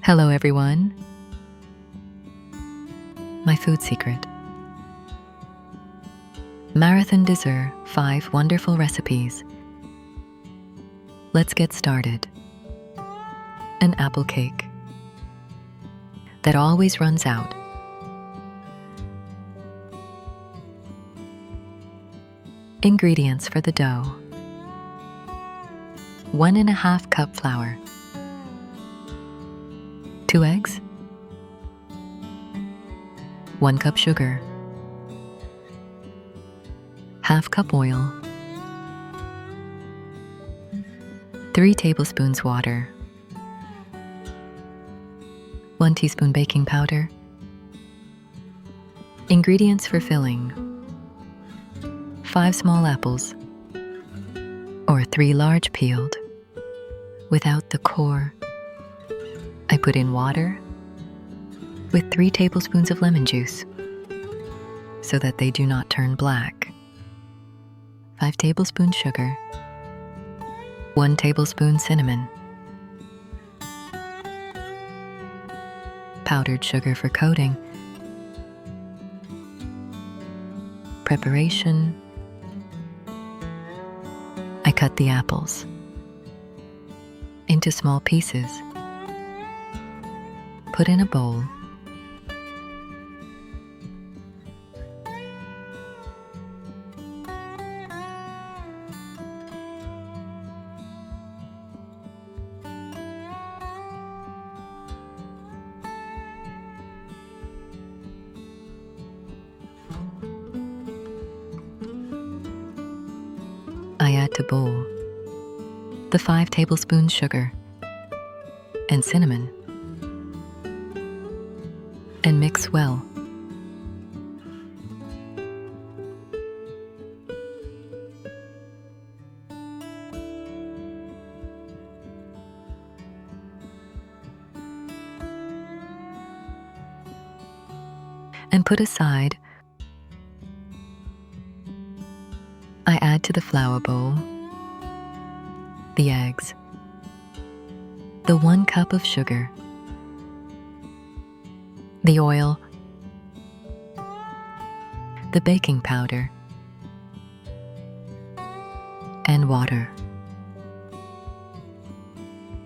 Hello everyone. My food secret. Marathon dessert, 5 wonderful recipes. Let's get started. An apple cake that always runs out. Ingredients for the dough: 1½ cup flour, 2 eggs, 1 cup sugar, ½ cup oil, 3 tablespoons water, 1 teaspoon baking powder. Ingredients for filling: 5 small apples, or 3 large peeled, without the core. I put in water with 3 tablespoons of lemon juice so that they do not turn black. 5 tablespoons sugar, 1 tablespoon cinnamon, powdered sugar for coating. Preparation: I cut the apples into small pieces. Put in a bowl. I add to bowl the 5 tablespoons sugar and cinnamon and mix well. And put aside. I add to the flour bowl the eggs, the 1 cup of sugar, the oil, the baking powder, and water.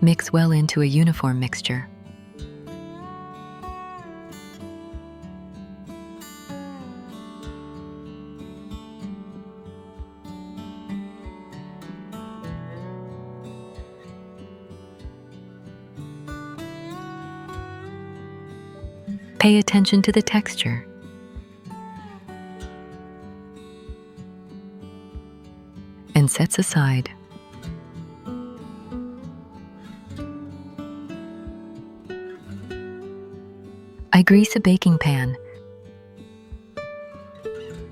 Mix well into a uniform mixture. Pay attention to the texture. And sets aside. I grease a baking pan.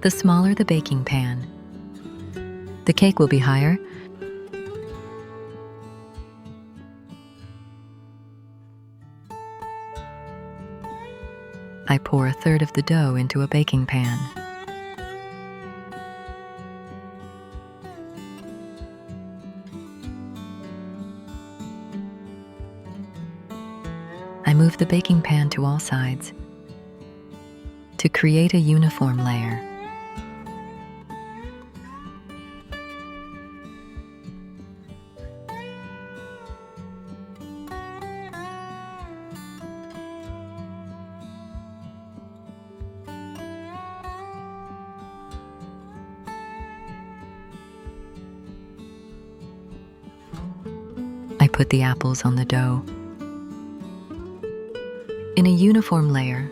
The smaller the baking pan, the cake will be higher. I pour 1/3 of the dough into a baking pan. I move the baking pan to all sides to create a uniform layer. I put the apples on the dough in a uniform layer.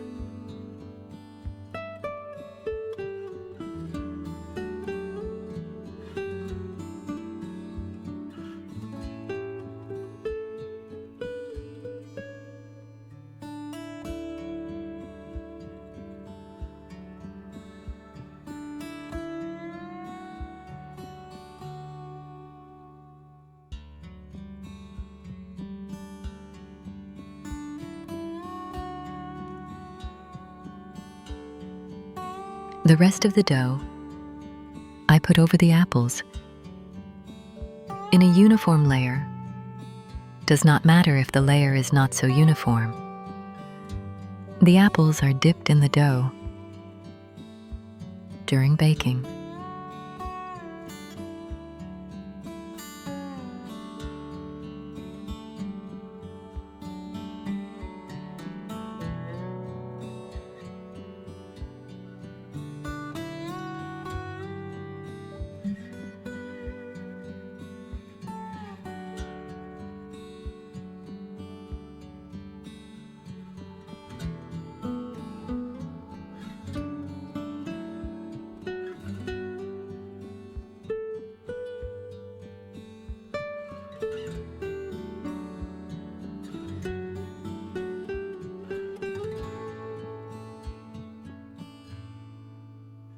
The rest of the dough I put over the apples in a uniform layer does not matter if the layer is not so uniform. The apples are dipped in the dough during baking.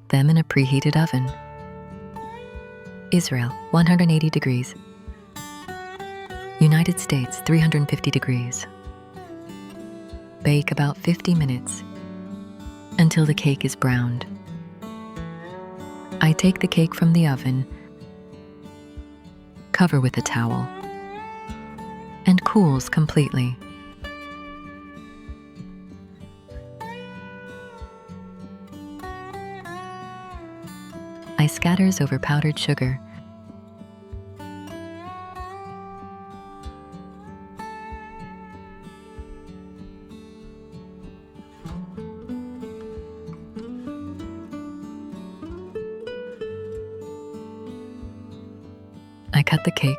Them in a preheated oven. Israel, 180 degrees. United States, 350 degrees. Bake about 50 minutes until the cake is browned. I take the cake from the oven, cover with a towel, and cools completely. I scatters over powdered sugar. I cut the cake.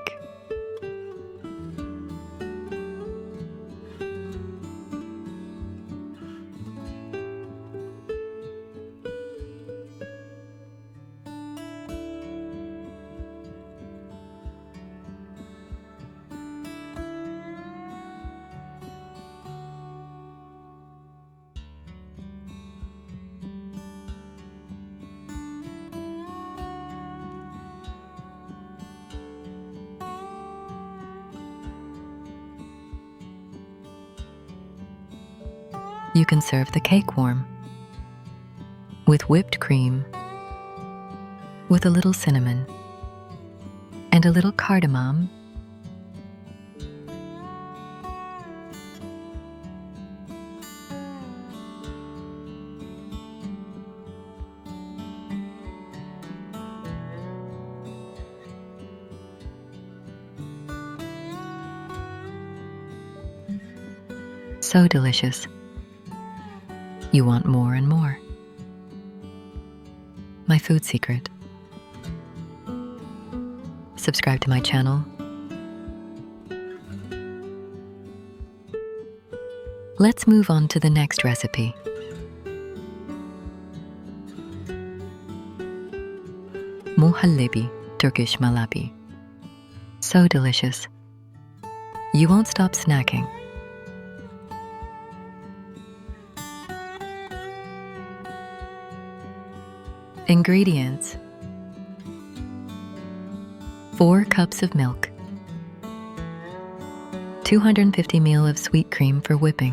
You can serve the cake warm with whipped cream, with a little cinnamon and a little cardamom. So delicious. You want more and more. My food secret. Subscribe to my channel. Let's move on to the next recipe. Muhallebi, Turkish malabi. So delicious. You won't stop snacking. Ingredients: 4 cups of milk, 250 ml of sweet cream for whipping,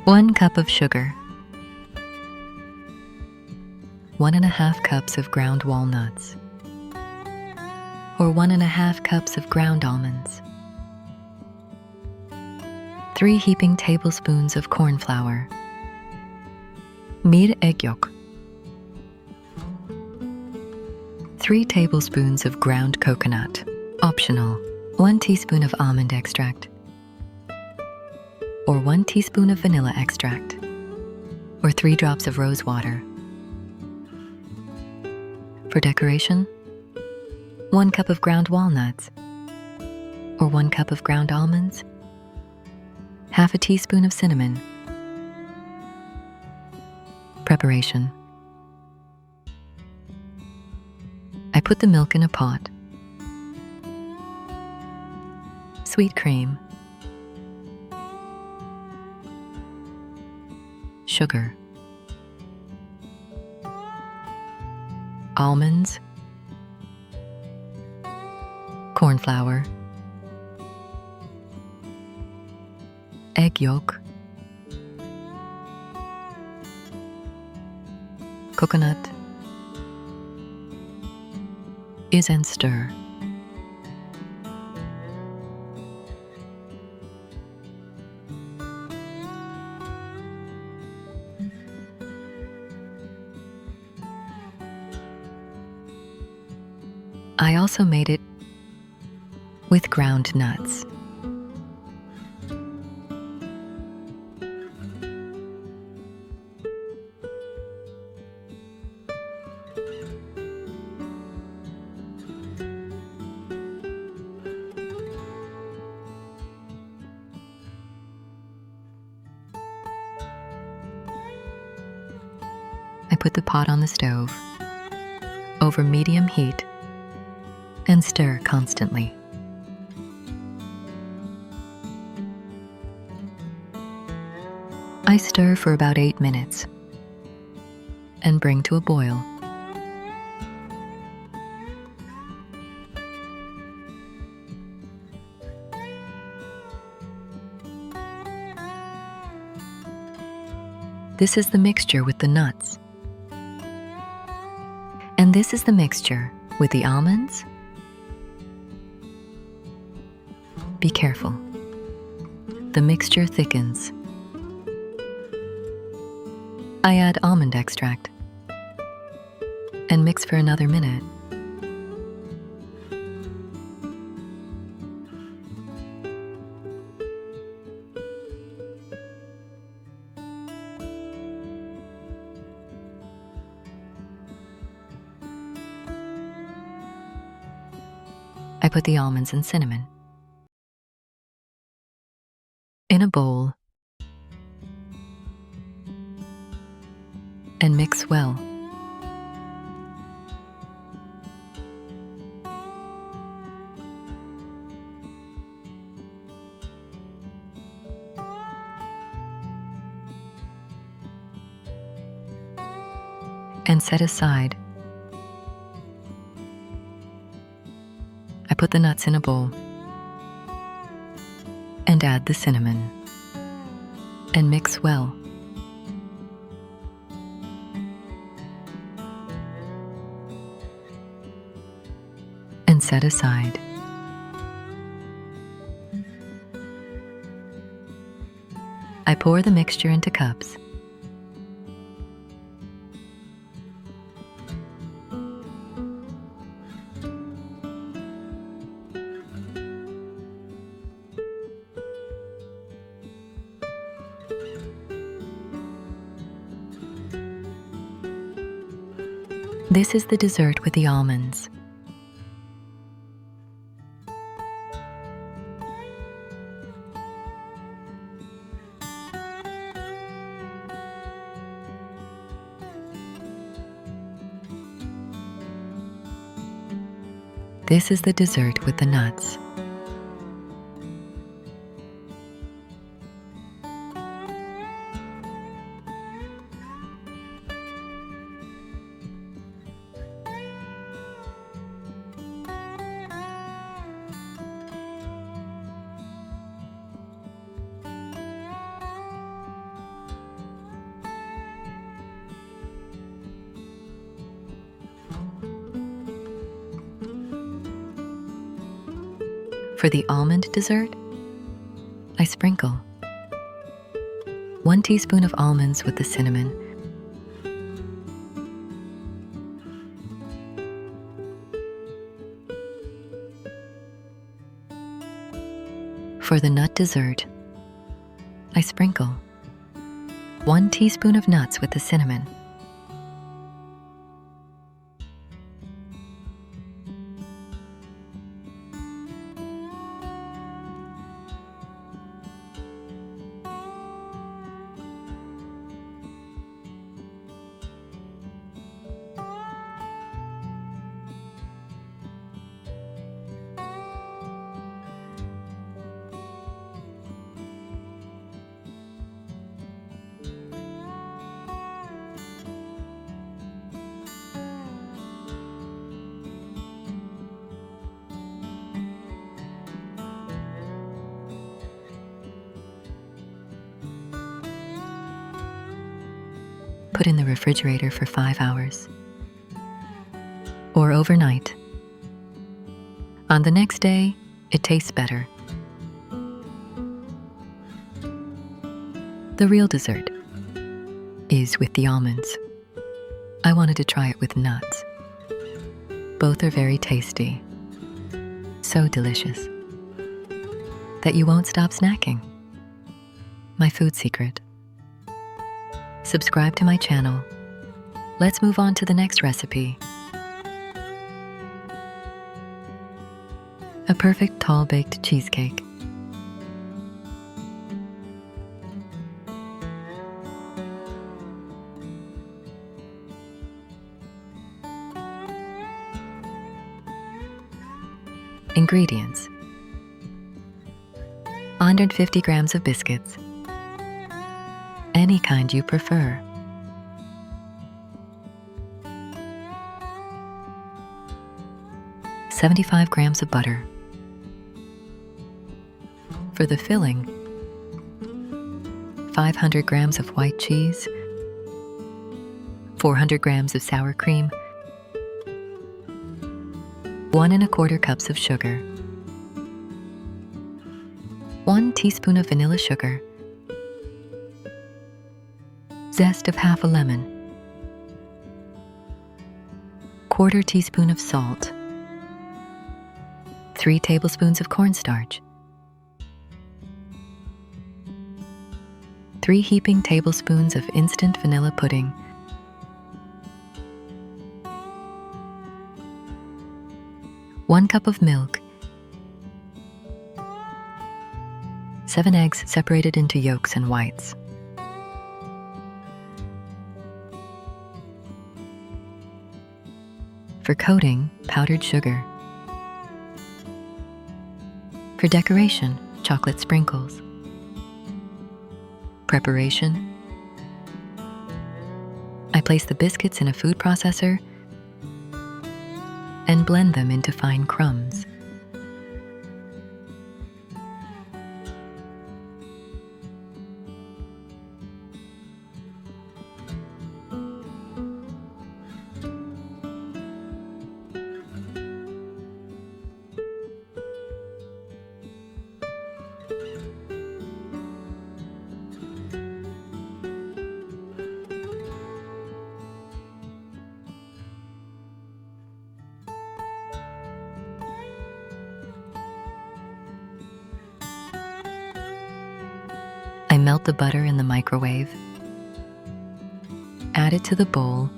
1 cup of sugar, 1½ cups of ground walnuts, or 1½ cups of ground almonds, 3 heaping tablespoons of corn flour, Mir egg yolk, 3 tablespoons of ground coconut, optional, 1 teaspoon of almond extract, or 1 teaspoon of vanilla extract, or 3 drops of rose water. For decoration, 1 cup of ground walnuts, or 1 cup of ground almonds, half a teaspoon of cinnamon. Preparation. I put the milk in a pot. Sweet cream. Sugar. Almonds. Corn flour. Egg yolk. Coconut, and stir. I also made it with ground nuts. I put the pot on the stove over medium heat and stir constantly. I stir for about 8 minutes and bring to a boil. This is the mixture with the nuts. And this is the mixture with the almonds. Be careful. The mixture thickens. I add almond extract and mix for another minute. I put the almonds and cinnamon in a bowl and mix well. And set aside. I put the nuts in a bowl and add the cinnamon and mix well. And set aside. I pour the mixture into cups. This is the dessert with the almonds. This is the dessert with the nuts. For the almond dessert, I sprinkle 1 teaspoon of almonds with the cinnamon, for the nut dessert, I sprinkle 1 teaspoon of nuts with the cinnamon, put in the refrigerator for 5 hours or overnight. On the next day, it tastes better. The real dessert is with the almonds. I wanted to try it with nuts. Both are very tasty, so delicious that you won't stop snacking. My food secret. Subscribe to my channel. Let's move on to the next recipe. A perfect tall baked cheesecake. Ingredients: 150 grams of biscuits, any kind you prefer. 75 grams of butter. For the filling, 500 grams of white cheese, 400 grams of sour cream, 1 1/4 cups of sugar, 1 teaspoon of vanilla sugar, zest of half a lemon, 1/4 teaspoon of salt, 3 tablespoons of cornstarch, 3 heaping tablespoons of instant vanilla pudding, 1 cup of milk, 7 eggs separated into yolks and whites. For coating, powdered sugar. For decoration, chocolate sprinkles. Preparation: I place the biscuits in a food processor and blend them into fine crumbs. I melt the butter in the microwave, add it to the bowl,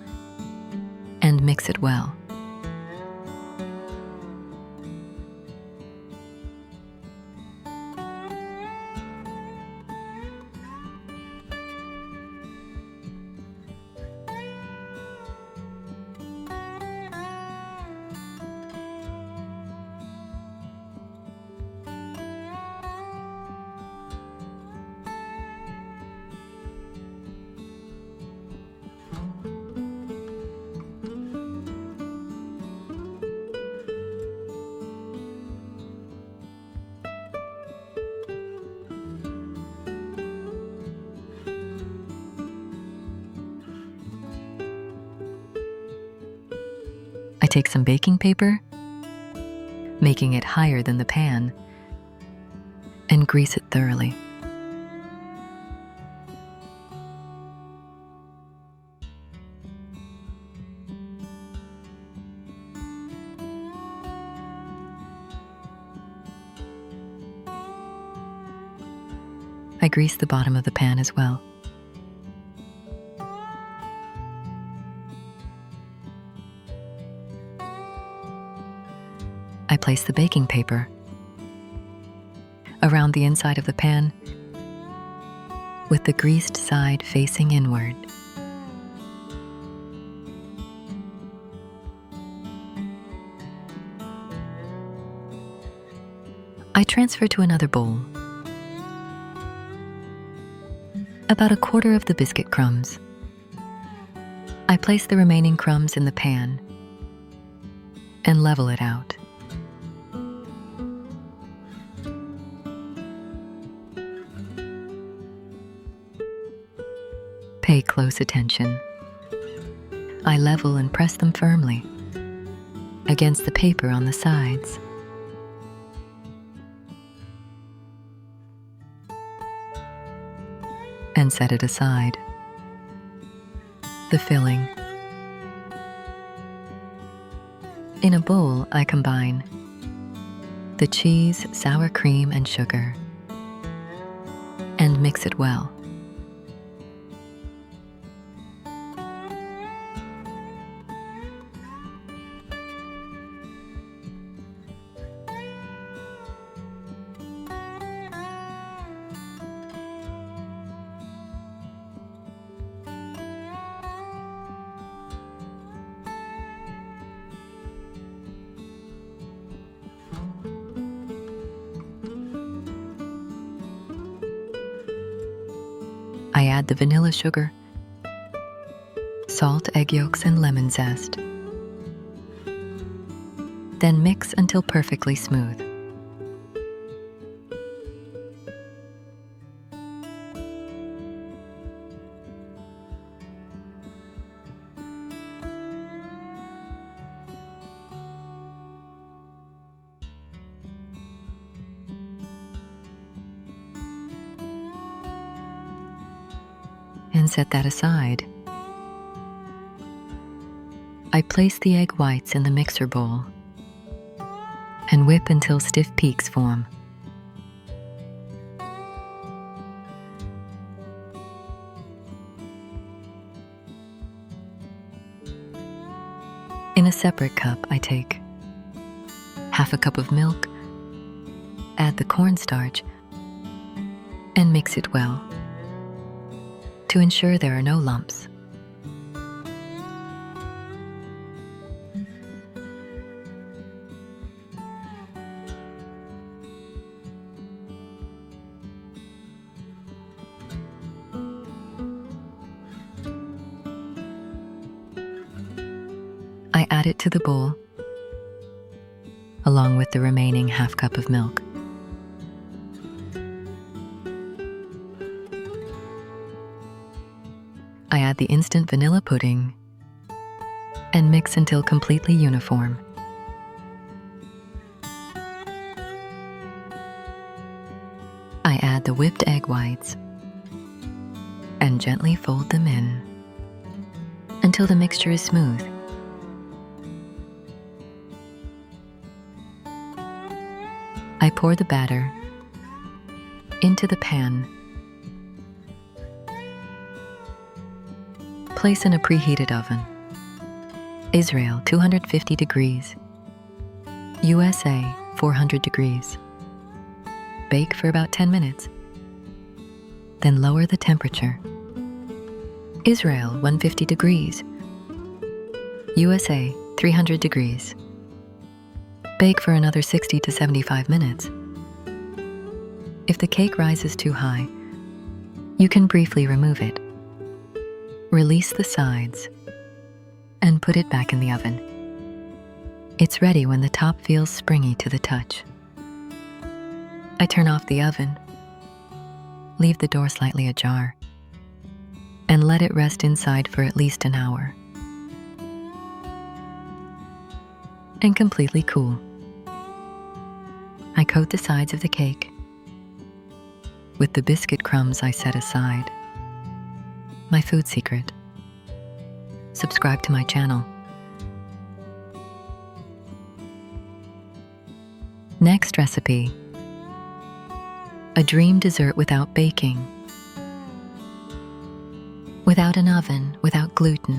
and mix it well. I take some baking paper, making it higher than the pan, and grease it thoroughly. I grease the bottom of the pan as well. I place the baking paper around the inside of the pan with the greased side facing inward. I transfer to another bowl about 1/4 of the biscuit crumbs. I place the remaining crumbs in the pan and level it out. Pay close attention. I level and press them firmly against the paper on the sides. And set it aside. The filling. In a bowl, I combine the cheese, sour cream, and sugar, and mix it well. I add the vanilla sugar, salt, egg yolks, and lemon zest. Then mix until perfectly smooth. And set that aside. I place the egg whites in the mixer bowl and whip until stiff peaks form. In a separate cup, I take half a cup of milk, add the cornstarch, and mix it well to ensure there are no lumps. I add it to the bowl, along with the remaining half cup of milk. I add the instant vanilla pudding and mix until completely uniform. I add the whipped egg whites and gently fold them in until the mixture is smooth. I pour the batter into the pan. Place in a preheated oven. Israel 250 degrees. USA 400 degrees. Bake for about 10 minutes. Then lower the temperature. Israel 150 degrees. USA 300 degrees. Bake for another 60 to 75 minutes. If the cake rises too high, you can briefly remove it. Release the sides and put it back in the oven. It's ready when the top feels springy to the touch. I turn off the oven, leave the door slightly ajar, and let it rest inside for at least an hour. And completely cool. I coat the sides of the cake with the biscuit crumbs I set aside. My food secret. Subscribe to my channel. Next recipe. A dream dessert without baking. Without an oven, without gluten.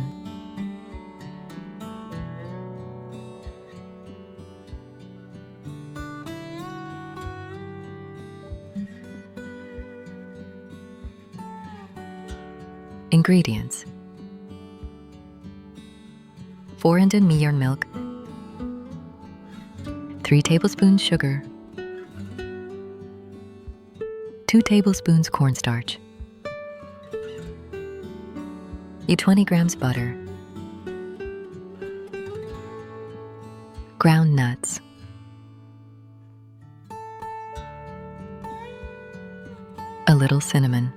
Ingredients: 400 ml milk, 3 tablespoons sugar, 2 tablespoons cornstarch, 20 grams butter, ground nuts, a little cinnamon.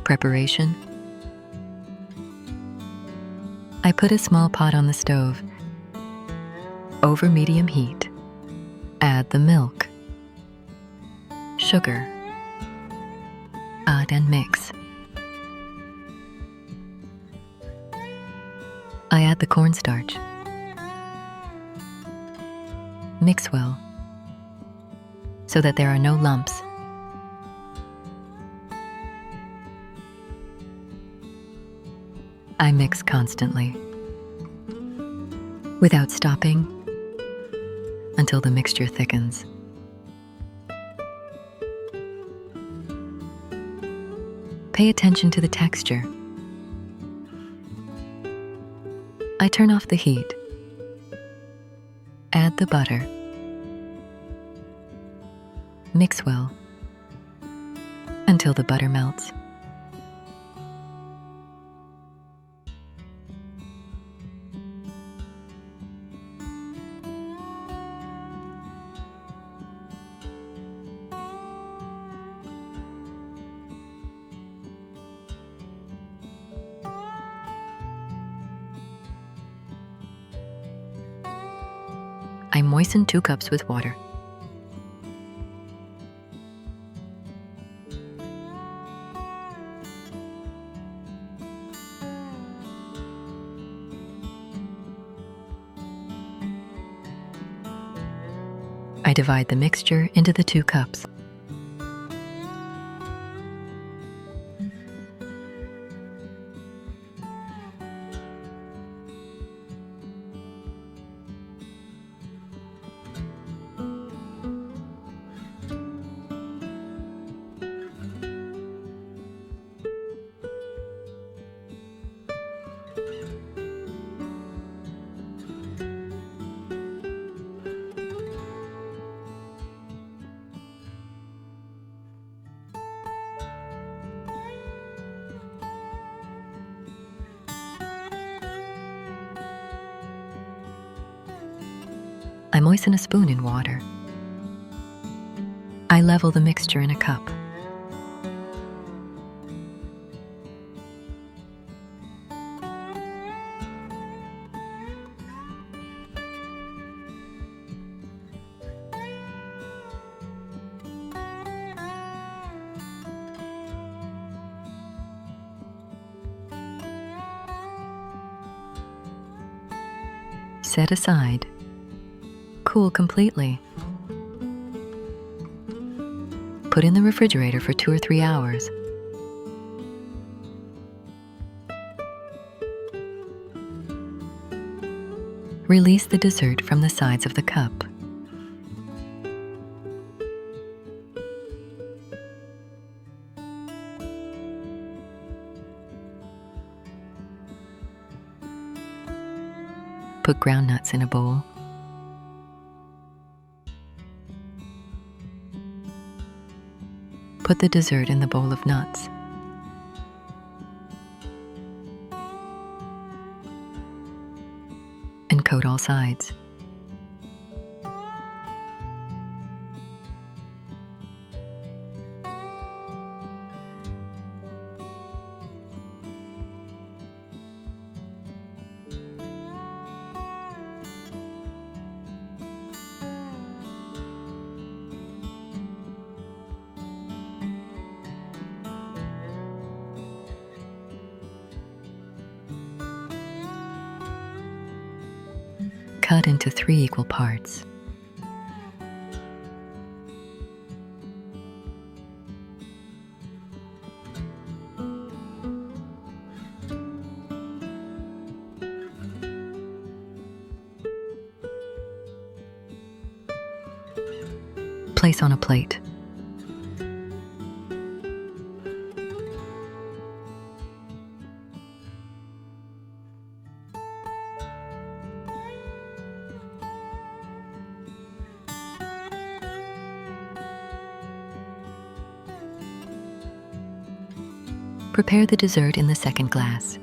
Preparation: I put a small pot on the stove. Over medium heat, add the milk, sugar, add and mix. I add the cornstarch. Mix well so that there are no lumps. I mix constantly, without stopping, until the mixture thickens. Pay attention to the texture. I turn off the heat. Add the butter. Mix well until the butter melts. I moisten 2 cups with water. I divide the mixture into the 2 cups. I moisten a spoon in water. I level the mixture in a cup. Set aside. Cool completely. Put in the refrigerator for 2 or 3 hours. Release the dessert from the sides of the cup. Put ground nuts in a bowl. Put the dessert in the bowl of nuts. And coat all sides. Cut into 3 equal parts. Place on a plate. Prepare the dessert in the second glass.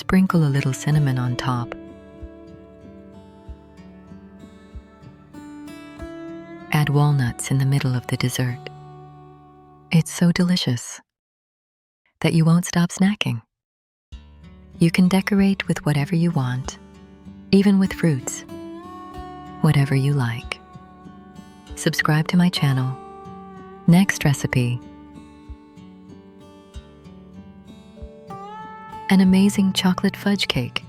sprinkle a little cinnamon on top. Add walnuts in the middle of the dessert. It's so delicious that you won't stop snacking. You can decorate with whatever you want, even with fruits, whatever you like. Subscribe to my channel. Next recipe. An amazing chocolate fudge cake.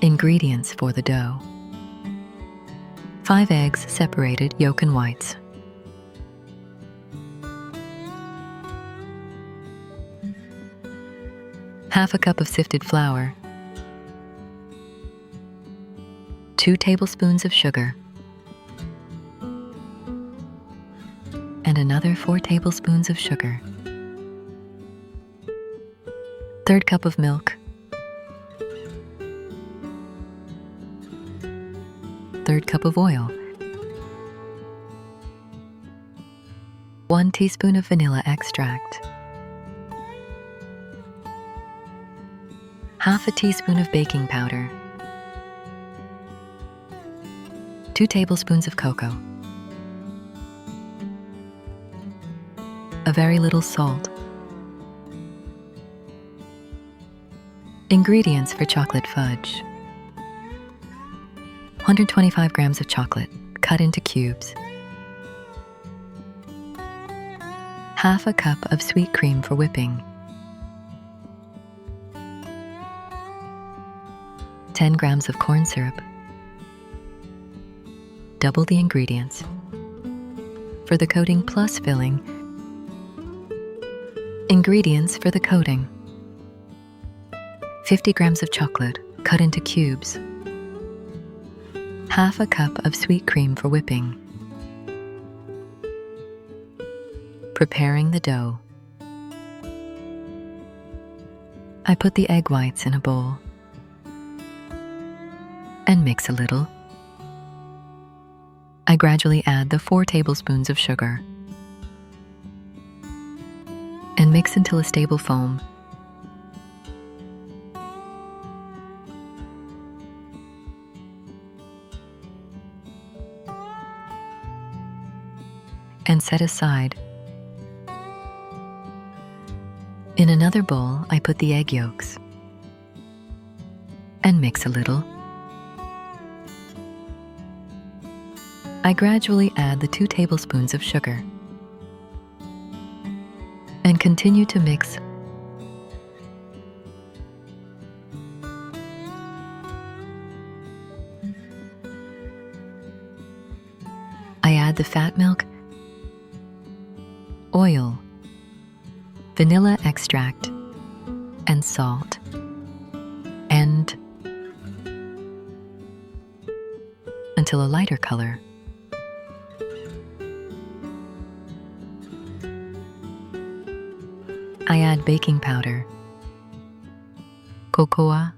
Ingredients for the dough: 5 eggs separated, yolk and whites, half a cup of sifted flour, 2 tablespoons of sugar, and another 4 tablespoons of sugar, 1/3 cup of milk, 1/3 cup of oil, 1 teaspoon of vanilla extract, half a teaspoon of baking powder, 2 tablespoons of cocoa, a very little salt. Ingredients for chocolate fudge: 125 grams of chocolate cut into cubes, half a cup of sweet cream for whipping, 10 grams of corn syrup. Double the ingredients. For the coating plus filling. Ingredients for the coating: 50 grams of chocolate cut into cubes, half a cup of sweet cream for whipping. Preparing the dough. I put the egg whites in a bowl and mix a little. I gradually add the 4 tablespoons of sugar and mix until a stable foam. And set aside. In another bowl, I put the egg yolks and mix a little. I gradually add the 2 tablespoons of sugar and continue to mix. I add the fat milk, oil, vanilla extract, and salt, and until a lighter color. I add baking powder, cocoa,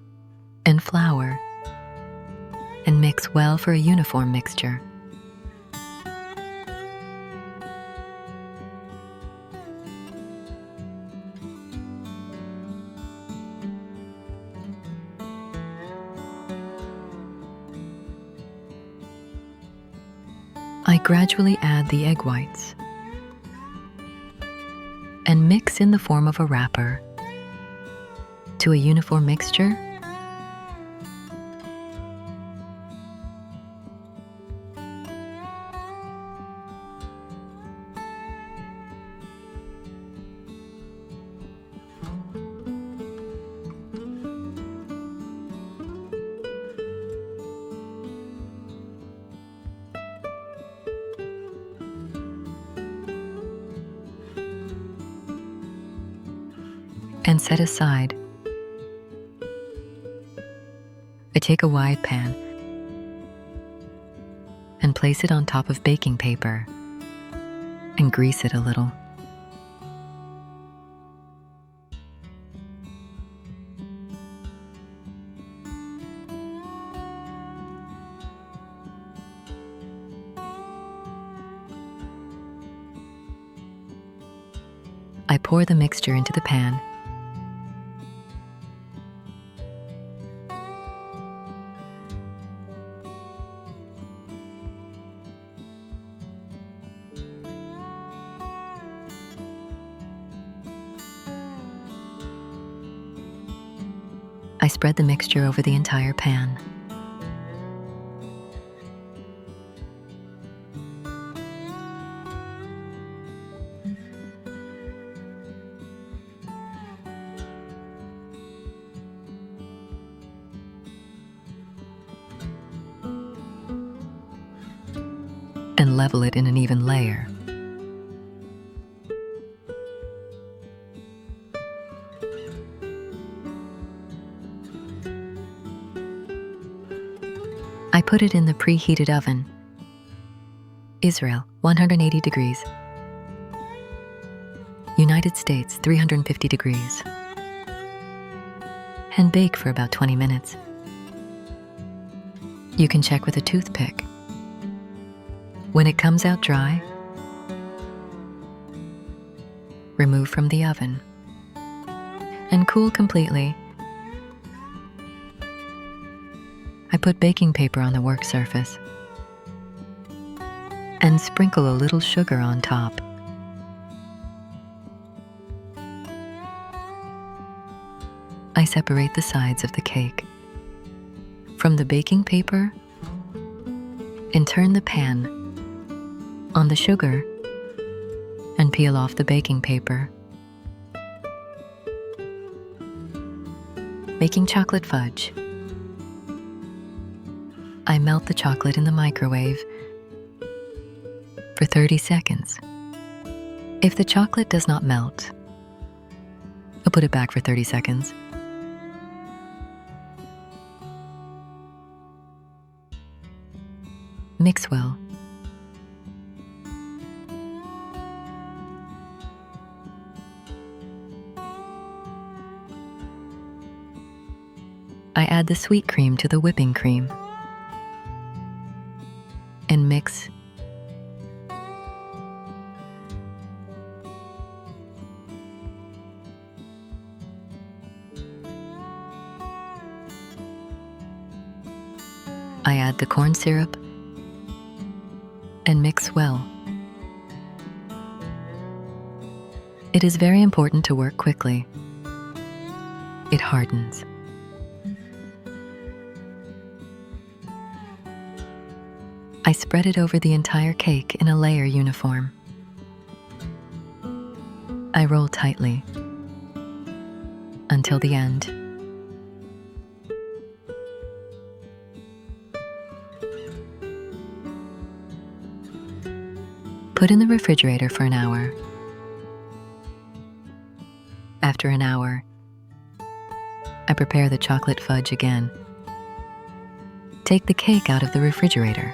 and flour, and mix well for a uniform mixture. I gradually add the egg whites and mix in the form of a wrapper to a uniform mixture. And set aside. I take a wide pan and place it on top of baking paper and grease it a little. I pour the mixture into the pan. I spread the mixture over the entire pan. And level it in an even layer. I put it in the preheated oven. Israel, 180 degrees. United States, 350 degrees. And bake for about 20 minutes. You can check with a toothpick. When it comes out dry, remove from the oven and cool completely. I put baking paper on the work surface and sprinkle a little sugar on top. I separate the sides of the cake from the baking paper and turn the pan on the sugar and peel off the baking paper. Making chocolate fudge. I melt the chocolate in the microwave for 30 seconds. If the chocolate does not melt, I'll put it back for 30 seconds. Mix well. I add the sweet cream to the whipping cream and mix. I add the corn syrup and mix well. It is very important to work quickly. It hardens. I spread it over the entire cake in a layer uniform. I roll tightly until the end. Put in the refrigerator for an hour. After an hour, I prepare the chocolate fudge again. Take the cake out of the refrigerator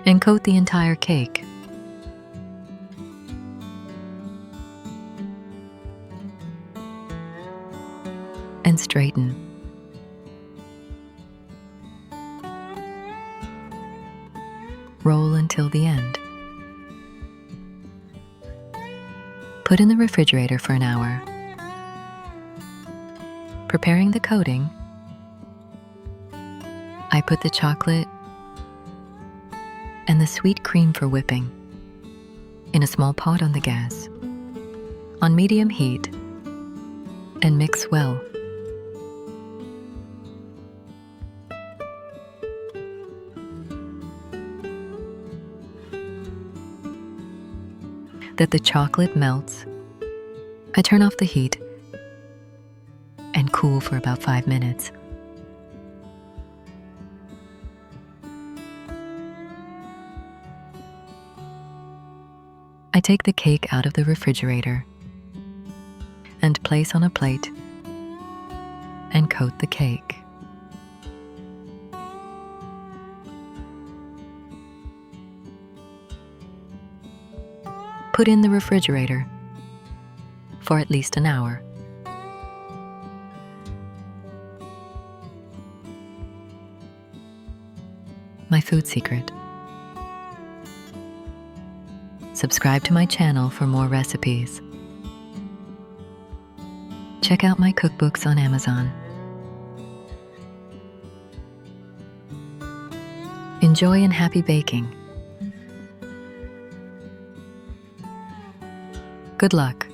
and coat the entire cake. And straighten. Roll until the end. Put in the refrigerator for an hour. Preparing the coating, I put the chocolate and the sweet cream for whipping in a small pot on the gas on medium heat and mix well. That the chocolate melts, I turn off the heat and cool for about 5 minutes. I take the cake out of the refrigerator and place on a plate and coat the cake. Put in the refrigerator for at least an hour. My food secret. Subscribe to my channel for more recipes. check out my cookbooks on Amazon. Enjoy and happy baking. Good luck.